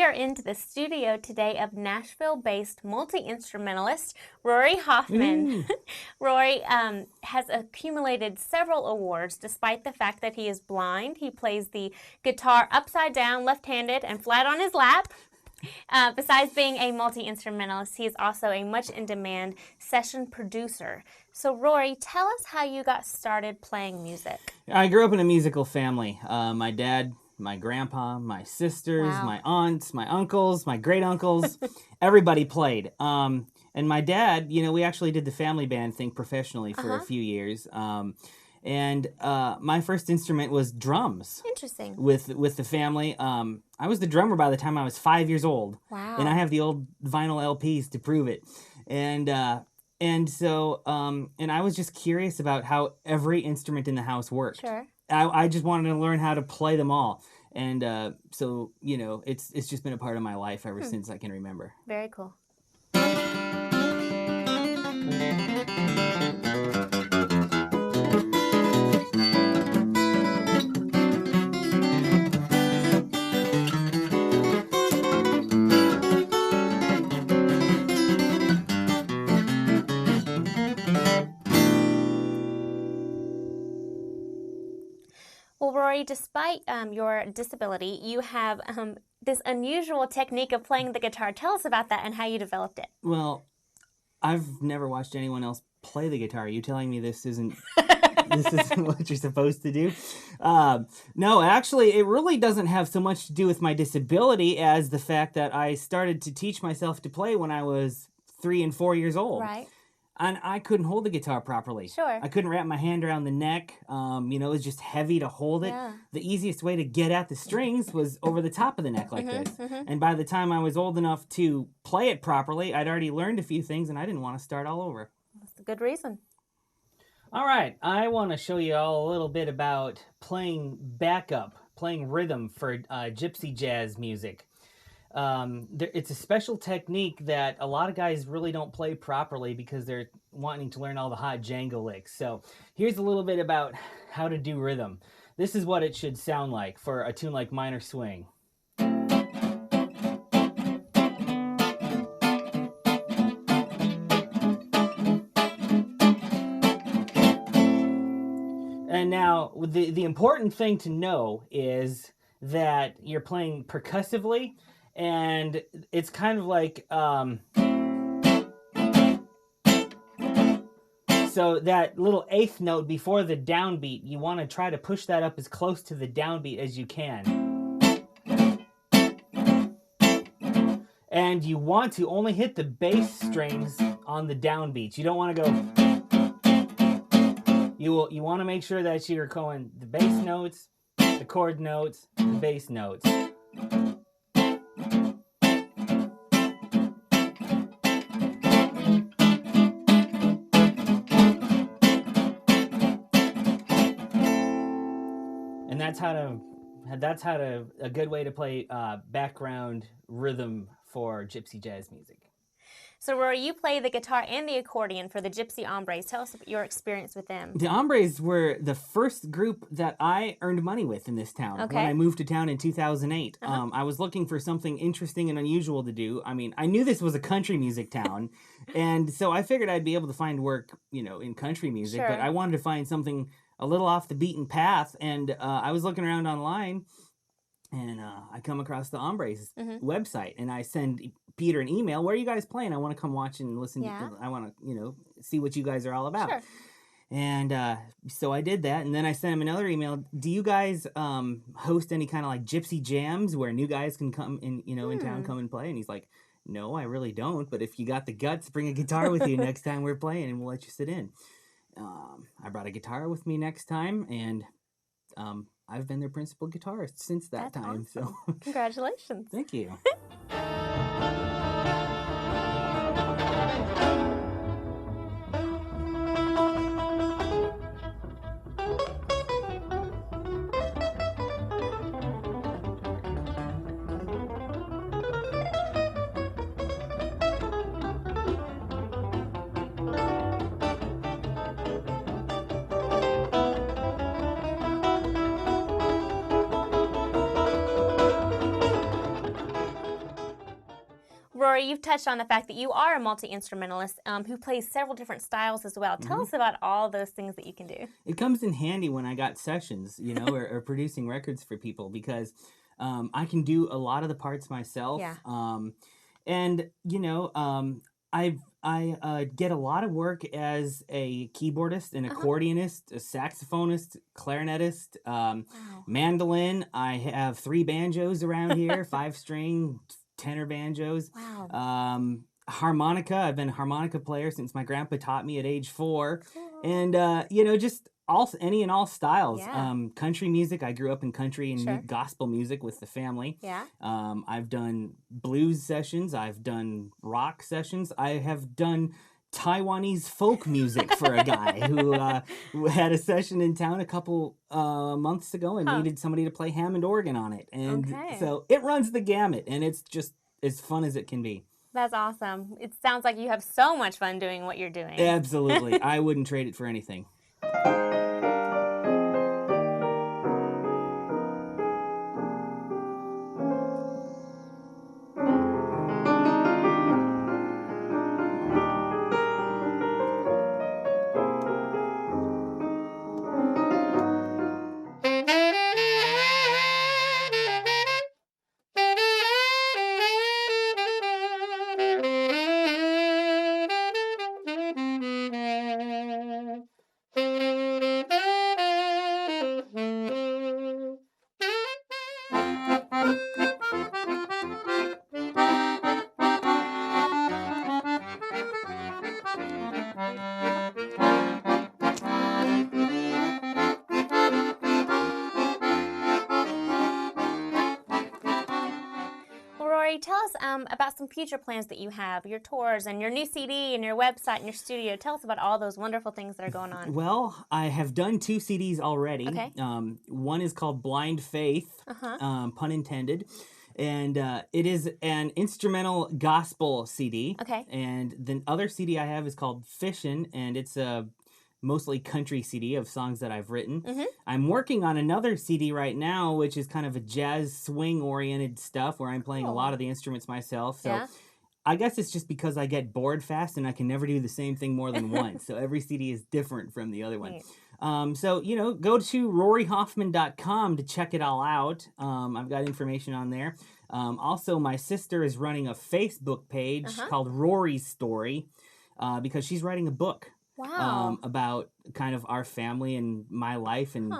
we are into the studio today of Nashville-based multi-instrumentalist Rory Hoffman. Rory has accumulated several awards despite the fact that he is blind. He plays the guitar upside down, left-handed, and flat on his lap. Besides being a multi-instrumentalist, he is also a much-in-demand session producer. So, Rory, tell us how you got started playing music. I grew up in a musical family. My dad, my grandpa, my sisters, my aunts, my uncles, my great-uncles, everybody played. And my dad, we actually did the family band thing professionally for a few years. And my first instrument was drums. Interesting. With the family. I was the drummer by the time I was 5 years old. Wow. And I have the old vinyl LPs to prove it. And so I was just curious about how every instrument in the house worked. Sure. I just wanted to learn how to play them all. And so, it's just been a part of my life ever since I can remember. Very cool. Well, Rory, despite your disability, you have this unusual technique of playing the guitar. Tell us about that and how you developed it. Well, I've never watched anyone else play the guitar. Are you telling me this isn't what you're supposed to do? No, actually, it really doesn't have so much to do with my disability as the fact that I started to teach myself to play when I was 3 and 4 years old. Right. And I couldn't hold the guitar properly. Sure. I couldn't wrap my hand around the neck. It was just heavy to hold it. Yeah. The easiest way to get at the strings was over the top of the neck like this. And by the time I was old enough to play it properly, I'd already learned a few things and I didn't want to start all over. That's a good reason. All right, I want to show you all a little bit about playing backup, playing rhythm for gypsy jazz music. It's a special technique that a lot of guys really don't play properly because they're wanting to learn all the hot Django licks. So here's a little bit about how to do rhythm. This is what it should sound like for a tune like Minor Swing. And now the important thing to know is that you're playing percussively. And it's kind of like, so that little eighth note before the downbeat, you want to try to push that up as close to the downbeat as you can. And you want to only hit the bass strings on the downbeats. You don't want to go, you want to make sure that you're going the bass notes, the chord notes, the bass notes. And that's a good way to play background rhythm for gypsy jazz music. So, Rory, you play the guitar and the accordion for the Gypsy Ombres. Tell us about your experience with them. The Ombres were the first group that I earned money with in this town. Okay. When I moved to town in 2008. I was looking for something interesting and unusual to do. I mean, I knew this was a country music town, and so I figured I'd be able to find work, in country music, Sure. but I wanted to find something a little off the beaten path, and I was looking around online, and I come across the Ombres website, and I send Peter an email. Where are you guys playing? I want to come watch and listen. Yeah. I want to, see what you guys are all about. Sure. And so I did that, and then I sent him another email. Do you guys host any kind of like gypsy jams where new guys can come in, in town, come and play? And he's like, no, I really don't. But if you got the guts, bring a guitar with you next time we're playing, and we'll let you sit in. I brought a guitar with me next time, and I've been their principal guitarist since that That's time. awesome. So Congratulations. thank you. Rory, you've touched on the fact that you are a multi-instrumentalist who plays several different styles as well. Tell us about all those things that you can do. It comes in handy when I got sessions, or producing records for people, because I can do a lot of the parts myself. Yeah. And I get a lot of work as a keyboardist, an accordionist, a saxophonist, clarinetist, mandolin. I have 3 banjos around here, 5-string, tenor banjos. Wow. Harmonica. I've been a harmonica player since my grandpa taught me at age 4. Cool. And just any and all styles. Yeah. Country music. I grew up in country and Sure. gospel music with the family. Yeah. I've done blues sessions. I've done rock sessions. I have done Taiwanese folk music for a guy who had a session in town a couple months ago and needed somebody to play Hammond organ on it. And so it runs the gamut, and it's just as fun as it can be. That's awesome. It sounds like you have so much fun doing what you're doing. Absolutely. I wouldn't trade it for anything. Rory, tell us about some future plans that you have, your tours and your new CD and your website and your studio. Tell us about all those wonderful things that are going on. Well, I have done 2 CDs already. Okay. One is called Blind Faith, pun intended. And it is an instrumental gospel CD. Okay. And the other CD I have is called Fishin, and it's a mostly country CD of songs that I've written. I'm working on another CD right now, which is kind of a jazz swing-oriented stuff where I'm playing a lot of the instruments myself. So I guess it's just because I get bored fast and I can never do the same thing more than once. So every CD is different from the other one. So, go to RoryHoffman.com to check it all out. I've got information on there. Also, my sister is running a Facebook page called Rory's Story because she's writing a book. Wow. About kind of our family and my life and,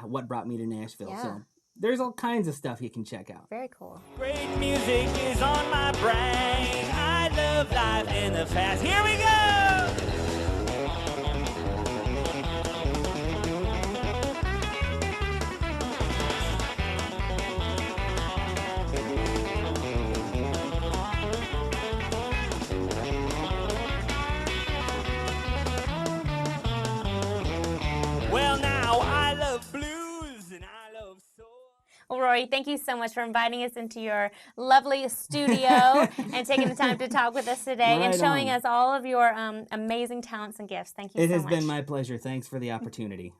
what brought me to Nashville. So there's all kinds of stuff you can check out. Very cool. Great music is on my brain. I love life in the past. Here we go! Well, now I love blues and I love soul. Well, Rory, thank you so much for inviting us into your lovely studio and taking the time to talk with us today and showing us all of your amazing talents and gifts. Thank you so much. It has been my pleasure. Thanks for the opportunity.